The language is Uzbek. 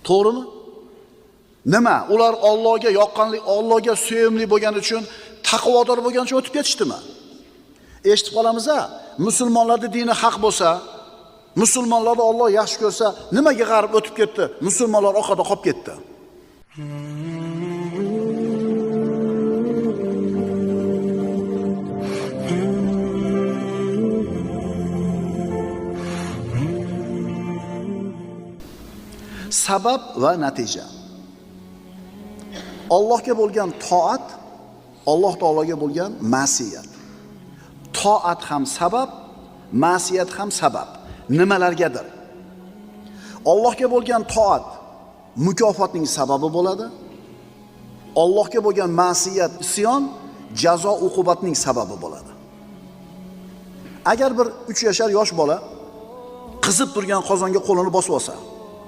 To'g'rimi? Nima? Ular Allohga yoqqanlik, Allohga sevimli bo'lgani uchun, taqvodor bo'lgani uchun o'tib ketishdimi? Eshitib qolamiz-a, musulmonlarning dini haq bo'lsa, musulmonlarni Alloh yaxshi ko'rsa, nimaga g'arib o'tib ketdi? Musulmonlar orqada qolib ketdi. Sabab va natija. Allohga bo'lgan toat, Alloh taologa bo'lgan ma'siyat. Toat ham sabab, ma'siyat ham sabab. Nimalargadir? Allohga bo'lgan toat mukofotning sababi bo'ladi. Allohga bo'lgan ma'siyat, isyon jazo uqubatning sababi bo'ladi. Agar bir 3 yashar yosh bola qizib turgan qozonga qo'lini bosib olsa,